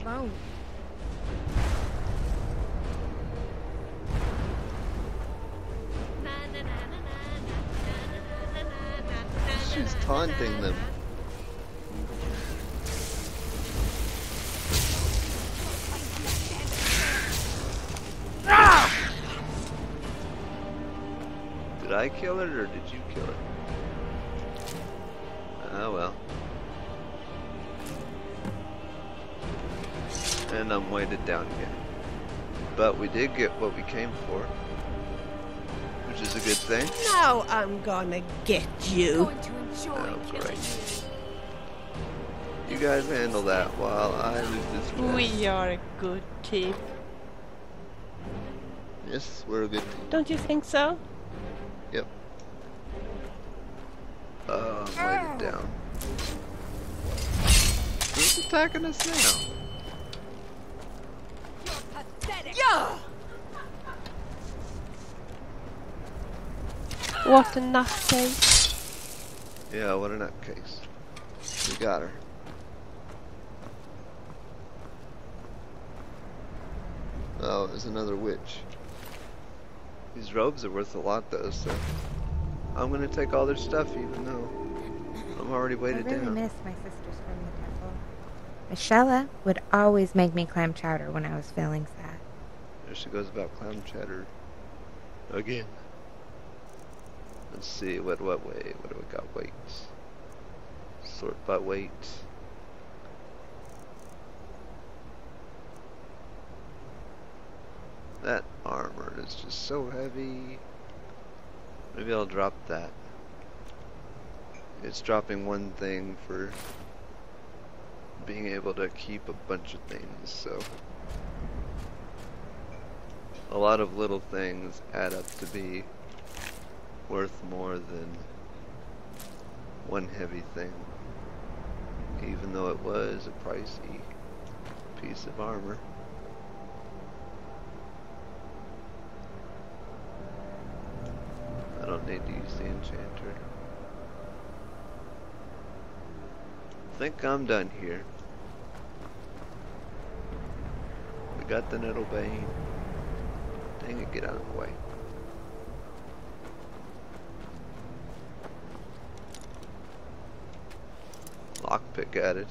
phone. She's taunting them. Did I kill it or did you kill it? Oh well. And I'm weighted down again. But we did get what we came for, which is a good thing. Now I'm gonna get you. Going to enjoy killing you. You guys handle that while I lose this rest. We are a good team. Yes, we're a good team. Don't you think so? Yep. I'm weighted down. Who's attacking us now? You're pathetic. Yeah! What a nutcase. Yeah, what a nutcase. We got her. Oh, there's another witch. These robes are worth a lot though, so I'm gonna take all their stuff even though I'm already weighted I really down. miss my sisters from the temple. Michelle would always make me clam chowder when I was feeling sad. There she goes about clown chatter again. Let's see, what do we got? Weights. Sort by weight. That armor is just so heavy. Maybe I'll drop that. It's dropping one thing for being able to keep a bunch of things, so a lot of little things add up to be worth more than one heavy thing, even though it was a pricey piece of armor. I don't need to use the enchanter. I think I'm done here. We got the Nettlebane. Dang it, get out of the way. Lockpick added.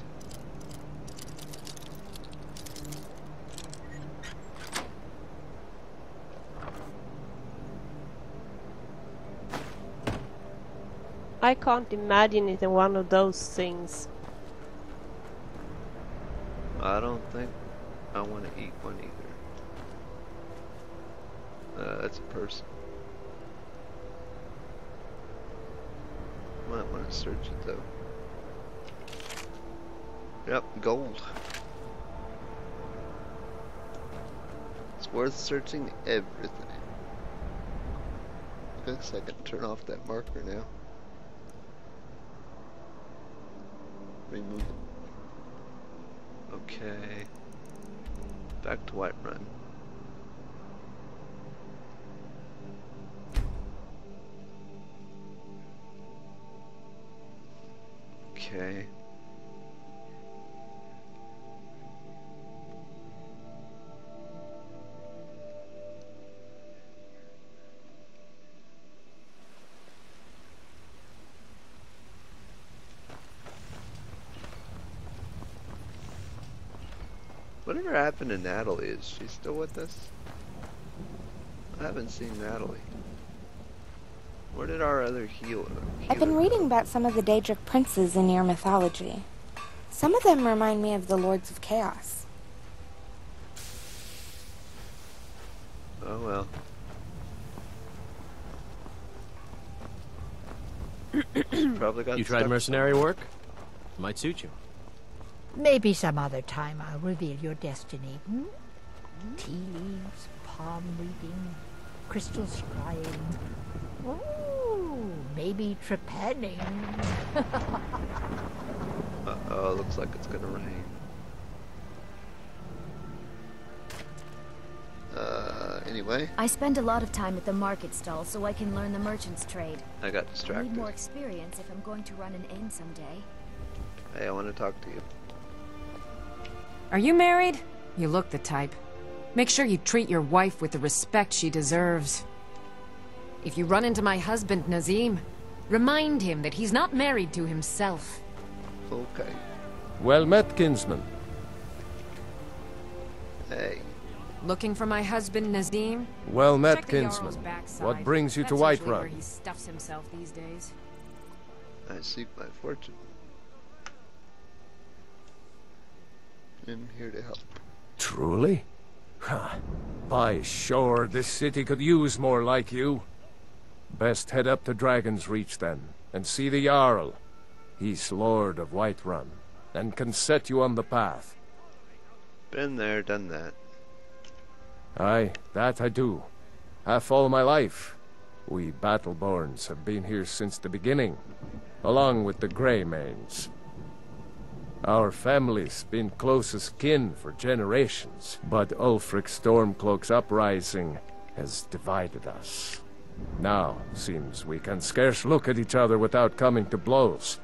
I can't imagine it in one of those things. I don't think I want to eat one either. That's a person. Might want to search it though. Yep, gold. It's worth searching everything. I guess I can turn off that marker now. Remove it. Okay. Back to Whiterun. Okay. Whatever happened to Natalie? Is she still with us? I haven't seen Natalie. Where did our other healer I've been reading go? about some of the Daedric princes in your mythology. Some of them remind me of the Lords of Chaos. Oh well. Probably got You tried stuck. mercenary work? Might suit you. Maybe some other time I'll reveal your destiny. Tea leaves, palm reading, crystal scrying. Ooh, maybe trepanning. Uh-oh, looks like it's gonna rain. Anyway, I spend a lot of time at the market stall so I can learn the merchant's trade. I got I distracted. need more experience if I'm going to run an inn someday. Hey, I want to talk to you. Are you married? You look the type. Make sure you treat your wife with the respect she deserves. If you run into my husband, Nazim, remind him that he's not married to himself. Okay. Well met, kinsman. Hey. Looking for my husband, Nazim? Well met, Check the kinsman. Jarl's backside. What brings you to That's usually Whiterun? where he stuffs himself these days. I seek my fortune. I'm here to help. Truly? Huh. By sure, this city could use more like you. Best head up to Dragon's Reach then, and see the Jarl. He's Lord of Whiterun, and can set you on the path. Been there, done that. Aye, that I do. Half all my life. We Battleborns have been here since the beginning, along with the Greymanes. Our family's been close as kin for generations, but Ulfric Stormcloak's uprising has divided us. Now, seems we can scarce look at each other without coming to blows.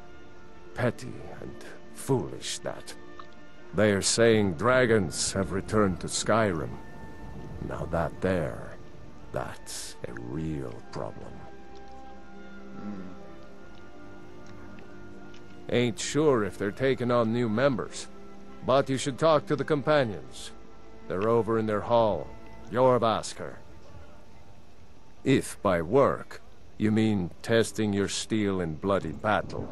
Petty and foolish, that. They are saying dragons have returned to Skyrim. Now that's a real problem. Ain't sure if they're taking on new members, but you should talk to the companions. They're over in their hall, Jorbasker. If by work, you mean testing your steel in bloody battle.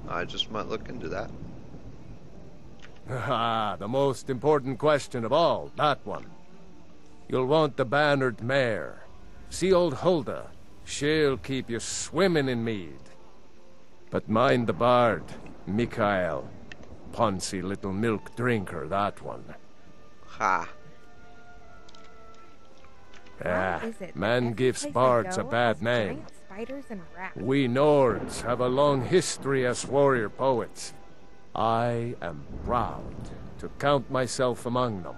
I just might look into that. Ah, the most important question of all, that one. You'll want the bannered mare. See old Hulda. She'll keep you swimming in mead. But mind the bard, Mikael. Poncy little milk drinker, that one. Ha. Ah, Is it man the gives best place bards to a go bad has name. giant spiders and rats. We Nords have a long history as warrior poets. I am proud to count myself among them.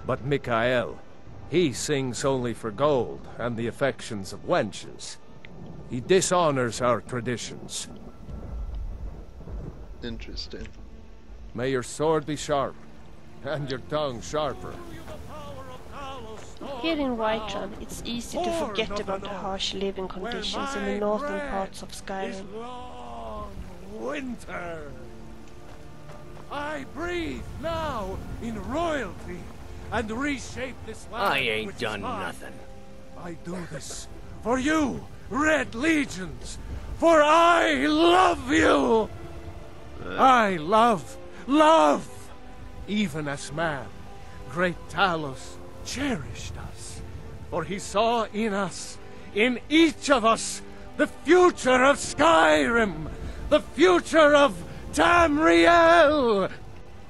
But Mikael, he sings only for gold and the affections of wenches. He dishonors our traditions. Interesting. May your sword be sharp, and your tongue sharper. Here in Whiterun, it's easy to forget about the harsh living conditions in the northern parts of Skyrim. Long winter. I breathe now in royalty and reshape this land. I ain't done nothing. I do this for you, Red Legions, for I love you. I love, even as man, great Talos cherished us, for he saw in us, in each of us, the future of Skyrim, the future of Tamriel.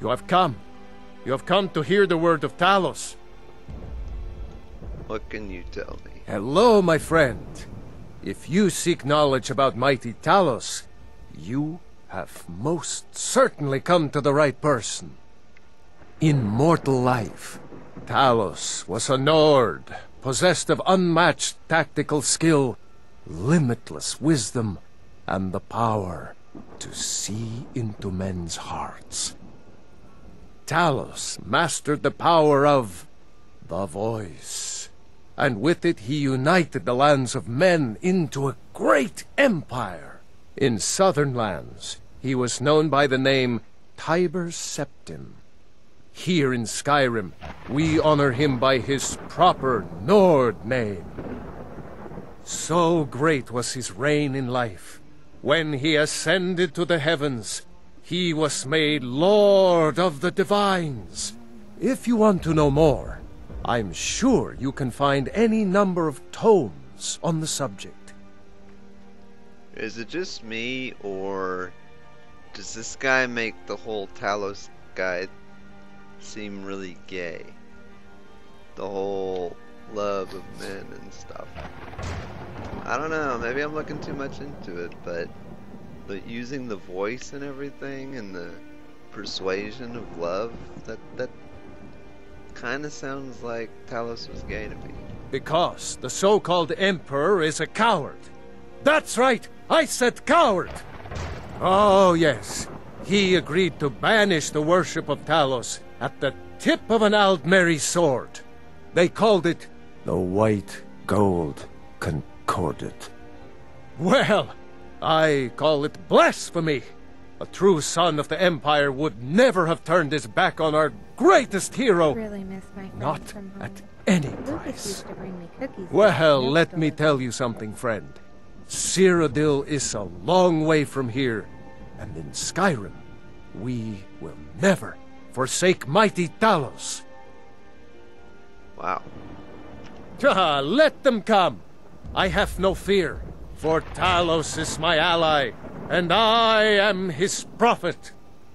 You have come to hear the word of Talos. What can you tell me? Hello, my friend. If you seek knowledge about mighty Talos, you have most certainly come to the right person. In mortal life, Talos was a Nord, possessed of unmatched tactical skill, limitless wisdom, and the power to see into men's hearts. Talos mastered the power of the voice, and with it he united the lands of men into a great empire. In southern lands, he was known by the name Tiber Septim. Here in Skyrim, we honor him by his proper Nord name. So great was his reign in life, when he ascended to the heavens, he was made Lord of the Divines. If you want to know more, I'm sure you can find any number of tomes on the subject. Is it just me, or does this guy make the whole Talos guy seem really gay? The whole love of men and stuff. I don't know, maybe I'm looking too much into it, but using the voice and everything and the persuasion of love, that kind of sounds like Talos was gay to me. Because the so-called Emperor is a coward. That's right, I said coward! Oh yes, he agreed to banish the worship of Talos at the tip of an Aldmeri sword. They called it the White Gold Concordat. Well, I call it blasphemy. A true son of the Empire would never have turned his back on our greatest hero. I really miss my friends Not from home. at any Lucas price. used to bring me cookies. Well, let me tell you something, friend. Cyrodiil is a long way from here, and in Skyrim, we will never forsake mighty Talos. Wow. Let them come. I have no fear, for Talos is my ally, and I am his prophet.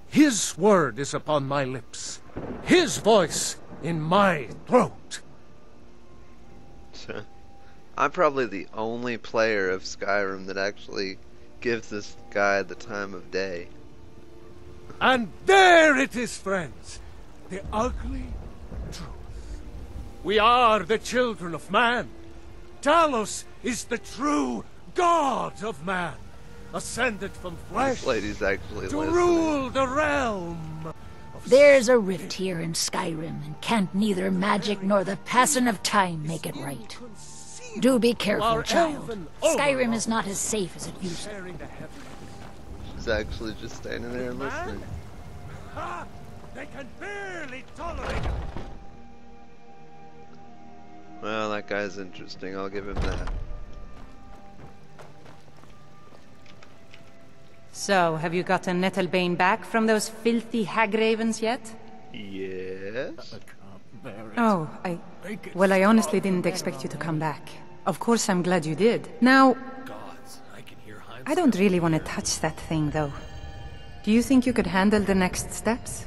His word is upon my lips, his voice in my throat. I'm probably the only player of Skyrim that actually gives this guy the time of day. And there it is, friends. The ugly truth. We are the children of man. Talos is the true god of man, ascended from flesh This lady's actually to listening. rule the realm. There's a rift here in Skyrim, and can't neither magic nor the passing of time make it right. Do be careful, Our child. elven Skyrim overlord is not as safe as it used to be. sharing the heavens. She's actually just standing there and listening. Ha! They can barely tolerate it. Well, that guy's interesting. I'll give him that. So, have you gotten Nettlebane back from those filthy hag-ravens yet? Yes. Oh, Well, I honestly didn't expect you to come back. Of course, I'm glad you did. Now, I don't really want to touch that thing, though. Do you think you could handle the next steps?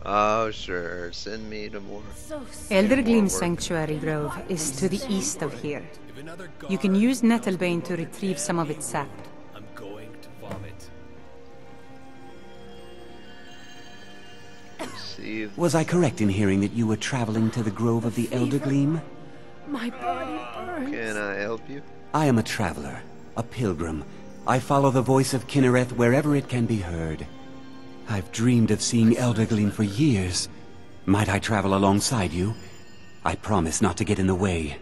Oh, sure. Send me to more. Eldergleam Sanctuary Grove is to the east of here. You can use Nettlebane to retrieve some of its sap. I'm going to vomit. See if Was I correct in hearing that you were traveling to the Grove of the Eldergleam? My body burns. Can I help you? I am a traveler, a pilgrim. I follow the voice of Kinnereth wherever it can be heard. I've dreamed of seeing Eldergleam for years. Might I travel alongside you? I promise not to get in the way.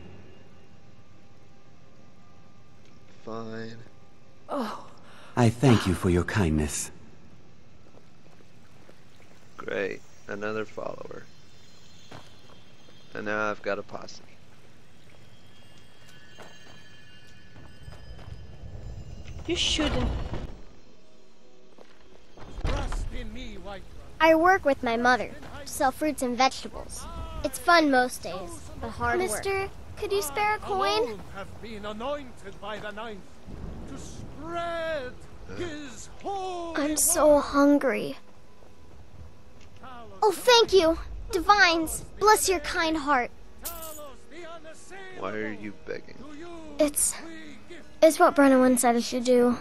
Fine. I thank you for your kindness. Great. Another follower. And now I've got a posse. You shouldn't. Trust in me, White. I work with my mother to sell fruits and vegetables. It's fun most days, but hard work. Mister, could you spare a coin? Alone have been anointed by the ninth to spread his holy I'm so hungry. Oh, thank you. Divines, bless your kind heart. Why are you begging? It's what Brennan said I should do.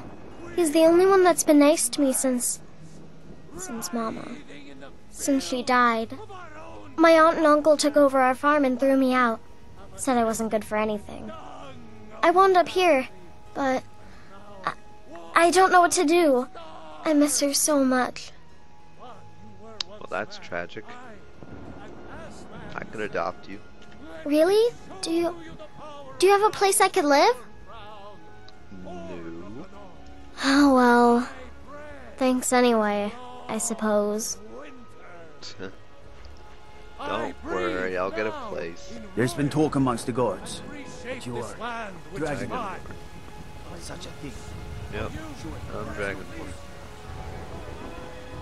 He's the only one that's been nice to me since Mama. Since she died. My aunt and uncle took over our farm and threw me out. Said I wasn't good for anything. I wound up here, but I don't know what to do. I miss her so much. Well, that's tragic. I could adopt you. Really? Do you have a place I could live? No. Oh, well. Thanks anyway, I suppose. Don't worry, I'll get a place. There's been talk amongst the gods that you are Dragonborn. Such a thing. Yep, I'm Dragonborn.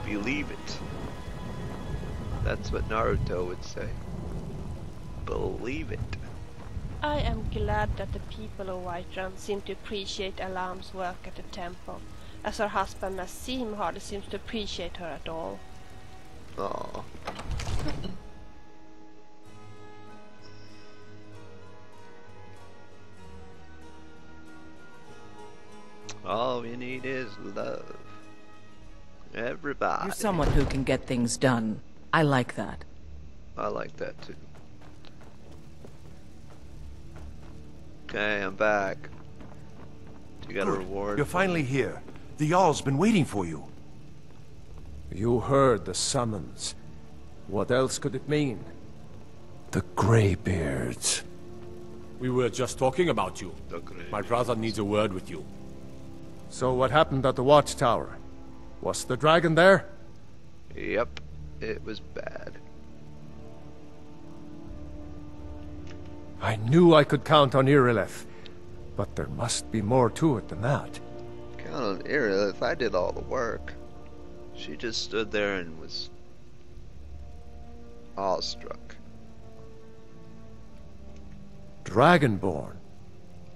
Believe it. That's what Naruto would say. Believe it. I am glad that the people of Whiterun seem to appreciate Alam's work at the temple, as her husband Nassim hardly seems to appreciate her at all. Aww. All you need is love. Everybody. You're someone who can get things done. I like that. I like that too. Okay, I'm back. You got a reward? You're finally here. The Jarl's been waiting for you. You heard the summons. What else could it mean? The Greybeards. We were just talking about you. My brother needs a word with you. So what happened at the watchtower? Was the dragon there? Yep, it was bad. I knew I could count on Irileth, but there must be more to it than that. Count on Irileth, I did all the work. She just stood there and was awestruck. Dragonborn?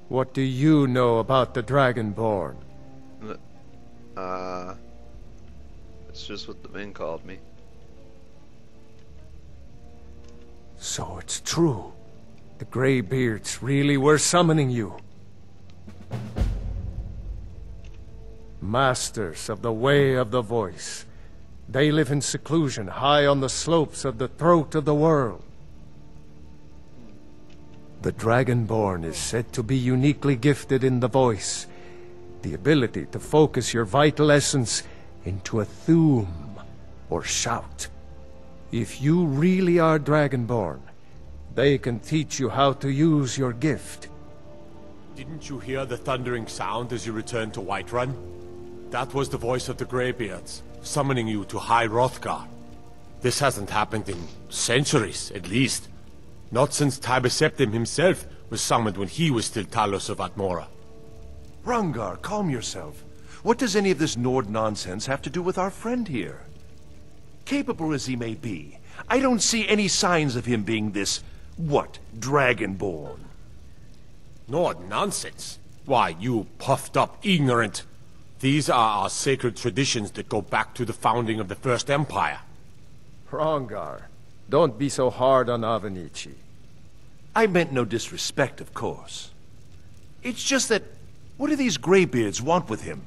What do you know about the Dragonborn? It's just what the men called me. So it's true. The Greybeards really were summoning you. Masters of the Way of the Voice. They live in seclusion high on the slopes of the throat of the world. The Dragonborn is said to be uniquely gifted in the voice, the ability to focus your vital essence into a thume, or shout. If you really are Dragonborn, they can teach you how to use your gift. Didn't you hear the thundering sound as you returned to Whiterun? That was the voice of the Greybeards, summoning you to High Hrothgar. This hasn't happened in centuries, at least. Not since Tiber Septim himself was summoned when he was still Talos of Atmora. Hrongar, calm yourself. What does any of this Nord nonsense have to do with our friend here? Capable as he may be, I don't see any signs of him being this, Dragonborn? Nord nonsense? Why, you puffed up ignorant. These are our sacred traditions that go back to the founding of the First Empire. Hrongar, don't be so hard on Avenici. I meant no disrespect, of course. It's just that, what do these Greybeards want with him?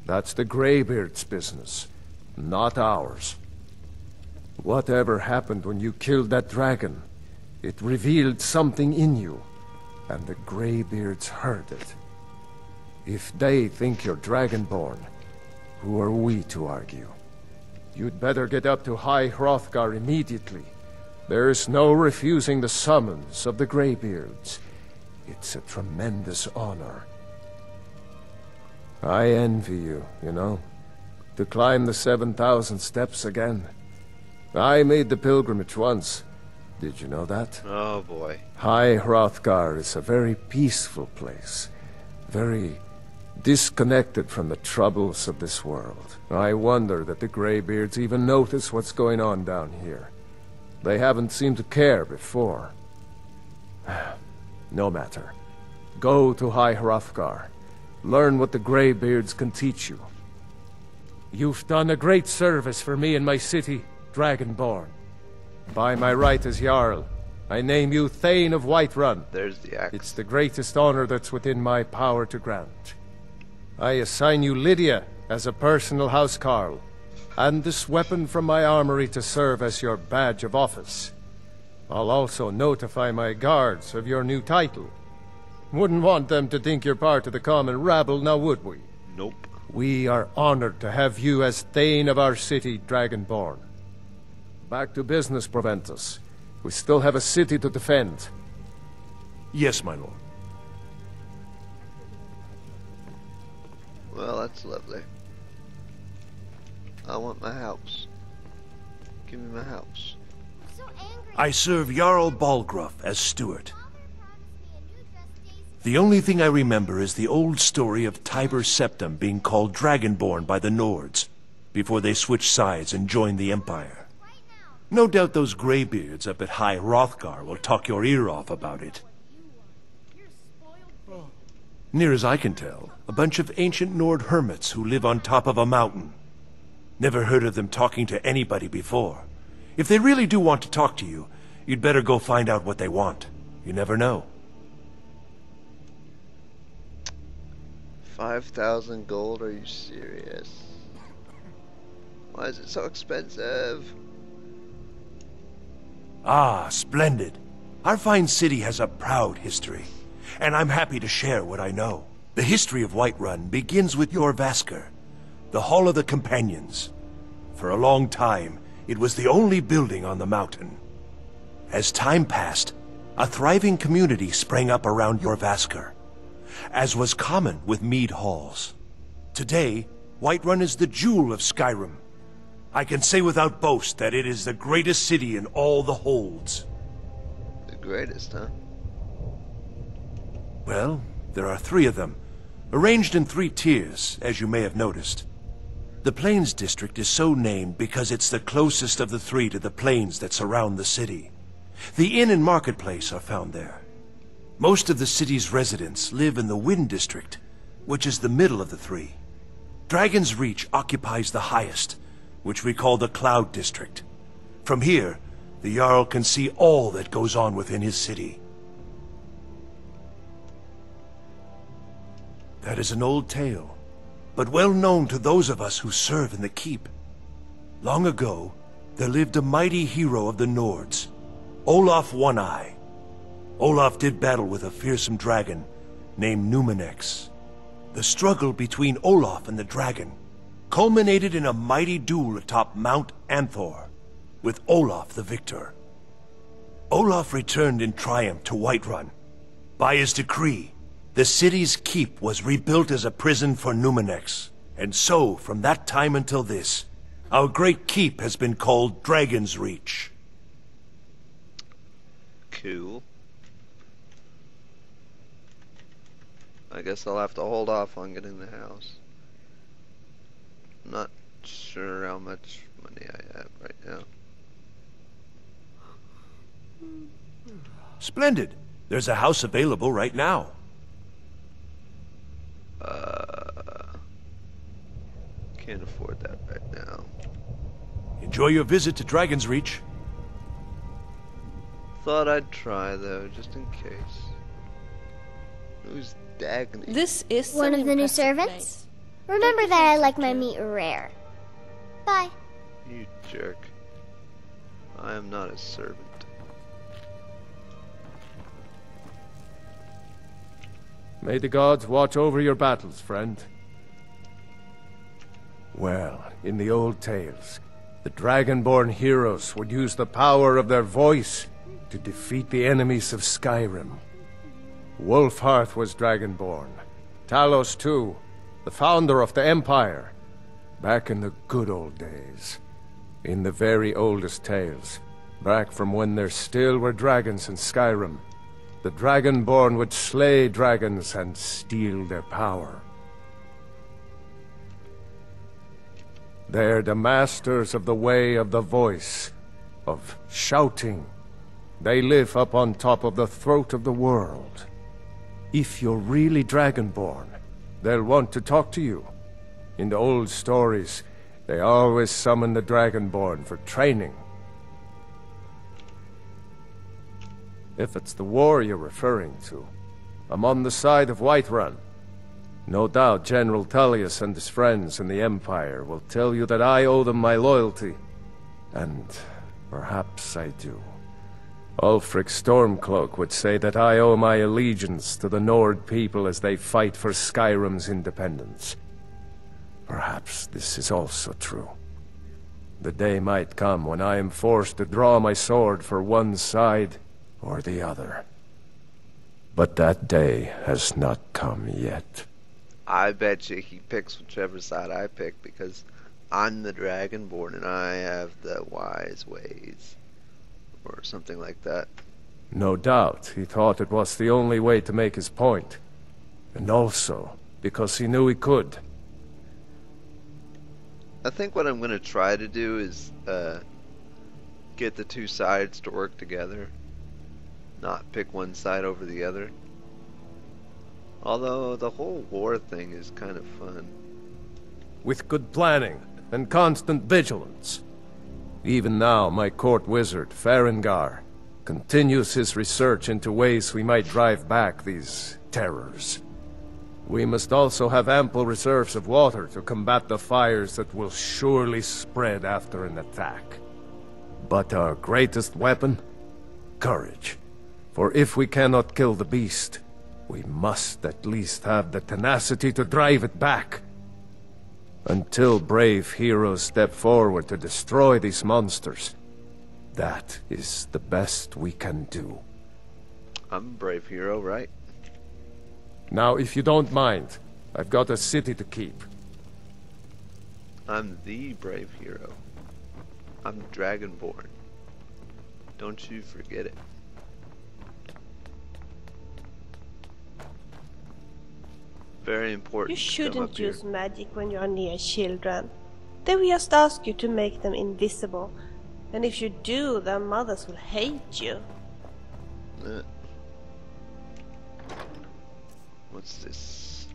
That's the Greybeards' business, not ours. Whatever happened when you killed that dragon, it revealed something in you, and the Greybeards heard it. If they think you're Dragonborn, who are we to argue? You'd better get up to High Hrothgar immediately. There's no refusing the summons of the Greybeards. It's a tremendous honor. I envy you, you know, to climb the 7,000 steps again. I made the pilgrimage once. Did you know that? Oh boy. High Hrothgar is a very peaceful place. Very disconnected from the troubles of this world. I wonder that the Greybeards even notice what's going on down here. They haven't seemed to care before. No matter. Go to High Hrothgar. Learn what the Greybeards can teach you. You've done a great service for me and my city, Dragonborn. By my right as Jarl, I name you Thane of Whiterun. There's the axe. It's the greatest honor that's within my power to grant. I assign you Lydia as a personal housecarl, and this weapon from my armory to serve as your badge of office. I'll also notify my guards of your new title. Wouldn't want them to think you're part of the common rabble, now would we? Nope. We are honored to have you as Thane of our city, Dragonborn. Back to business, Proventus. We still have a city to defend. Yes, my lord. Well, that's lovely. I want my house. Give me my house. I serve Jarl Balgruuf as steward. The only thing I remember is the old story of Tiber Septim being called Dragonborn by the Nords, before they switched sides and joined the Empire. No doubt those Greybeards up at High Hrothgar will talk your ear off about it. Near as I can tell, a bunch of ancient Nord hermits who live on top of a mountain. Never heard of them talking to anybody before. If they really do want to talk to you, you'd better go find out what they want. You never know. 5,000 gold? Are you serious? Why is it so expensive? Ah, splendid. Our fine city has a proud history, and I'm happy to share what I know. The history of Whiterun begins with Jorrvaskr, the Hall of the Companions. For a long time, it was the only building on the mountain. As time passed, a thriving community sprang up around Jorrvaskr, as was common with mead halls. Today, Whiterun is the jewel of Skyrim. I can say without boast that it is the greatest city in all the holds. The greatest, huh? Well, there are 3 of them, arranged in 3 tiers, as you may have noticed. The Plains District is so named because it's the closest of the 3 to the plains that surround the city. The inn and marketplace are found there. Most of the city's residents live in the Wind District, which is the middle of the 3. Dragon's Reach occupies the highest, which we call the Cloud District. From here, the Jarl can see all that goes on within his city. That is an old tale, but well known to those of us who serve in the keep. Long ago, there lived a mighty hero of the Nords, Olaf One-Eye. Olaf did battle with a fearsome dragon named Numenex. The struggle between Olaf and the dragon culminated in a mighty duel atop Mount Anthor, with Olaf the victor. Olaf returned in triumph to Whiterun. By his decree, the city's keep was rebuilt as a prison for Numenex, and so, from that time until this, our great keep has been called Dragon's Reach. Cool. I guess I'll have to hold off on getting the house. I'm not sure how much money I have right now. Splendid. There's a house available right now. Can't afford that right now. Enjoy your visit to Dragon's Reach. Thought I'd try though, just in case. Who's Dagny? This is one of the new servants. Place. Remember that I like my meat rare. Bye. You jerk. I am not a servant. May the gods watch over your battles, friend. Well, in the old tales, the Dragonborn heroes would use the power of their voice to defeat the enemies of Skyrim. Wolfhearth was Dragonborn. Talos, too, the founder of the Empire. Back in the good old days. In the very oldest tales. Back from when there still were dragons in Skyrim. The Dragonborn would slay dragons and steal their power. They're the masters of the way of the voice, of shouting. They live up on top of the throat of the world. If you're really Dragonborn, they'll want to talk to you. In the old stories, they always summon the Dragonborn for training. If it's the war you're referring to, I'm on the side of Whiterun. No doubt General Tullius and his friends in the Empire will tell you that I owe them my loyalty. And perhaps I do. Ulfric Stormcloak would say that I owe my allegiance to the Nord people as they fight for Skyrim's independence. Perhaps this is also true. The day might come when I am forced to draw my sword for one side or the other. But that day has not come yet. I bet you he picks whichever side I pick because I'm the Dragonborn and I have the wise ways. Or something like that. No doubt he thought it was the only way to make his point. And also because he knew he could. I think what I'm going to try to do is get the 2 sides to work together. Not pick one side over the other. Although the whole war thing is kind of fun. With good planning and constant vigilance. Even now, my court wizard, Farengar, continues his research into ways we might drive back these terrors. We must also have ample reserves of water to combat the fires that will surely spread after an attack. But our greatest weapon? Courage. For if we cannot kill the beast, We must at least have the tenacity to drive it back. Until brave heroes step forward to destroy these monsters, that is the best we can do. I'm a brave hero, right? Now, if you don't mind, I've got a city to keep. I'm the brave hero. I'm Dragonborn. Don't you forget it. Very important. You to come up shouldn't use here. magic when you are near children. They will just ask you to make them invisible. And if you do, their mothers will hate you. What's this?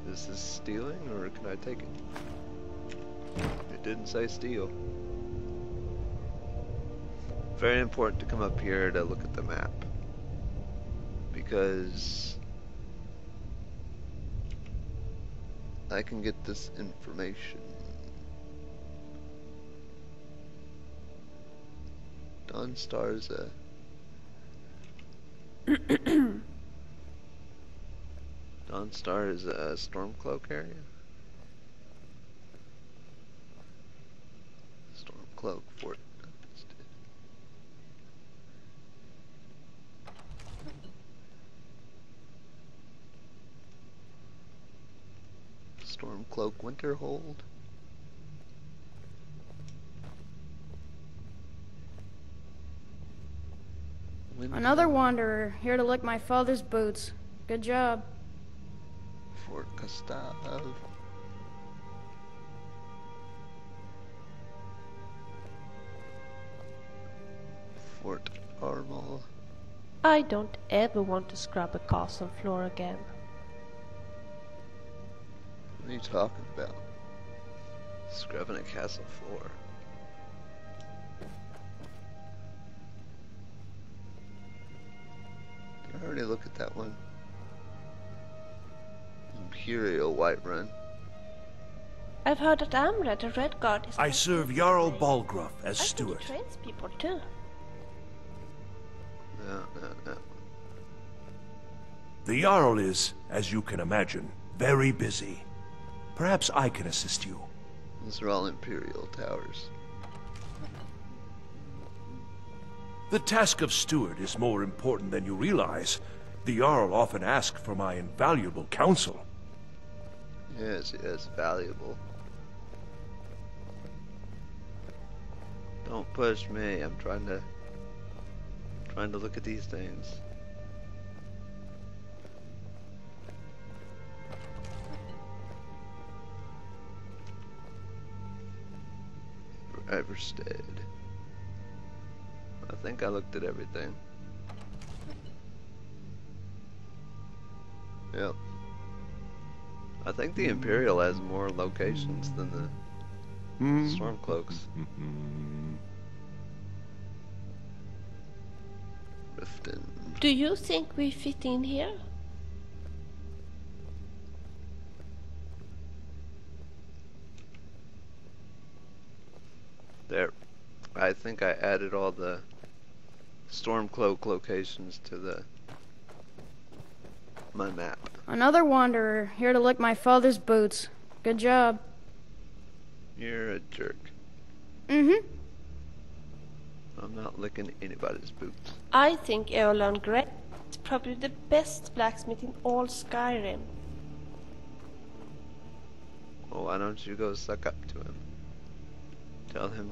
Is this stealing, or can I take it? It didn't say steal. Very important to come up here to look at the map. Because I can get this information. Dawnstar's a Dawnstar is a Stormcloak area. Stormcloak Fort. Stormcloak Winterhold. Another wanderer, here to lick my father's boots. Good job. Fort Gustav. Fort Armal. I don't ever want to scrub a castle floor again. What are you talking about? Scrubbing a castle floor. Did I already look at that one? Imperial Whiterun. I've heard that Amred, the Red Guard, is... I serve Jarl Balgruuf as I steward. think he trains people too. No. The Jarl is, as you can imagine, very busy. Perhaps I can assist you. Those are all Imperial towers. The task of steward is more important than you realize. The Jarl often asks for my invaluable counsel. Yes, valuable. Don't push me. I'm trying to look at these things. Everstead. I think I looked at everything. Yep. I think the Imperial has more locations than the Stormcloaks. Riften. Do you think we fit in here? There. I think I added all the Stormcloak locations to my map. Another wanderer, here to lick my father's boots. Good job. You're a jerk. Mm-hmm. I'm not licking anybody's boots. I think Eolan Grey is probably the best blacksmith in all Skyrim. Well, why don't you go suck up to him? Tell him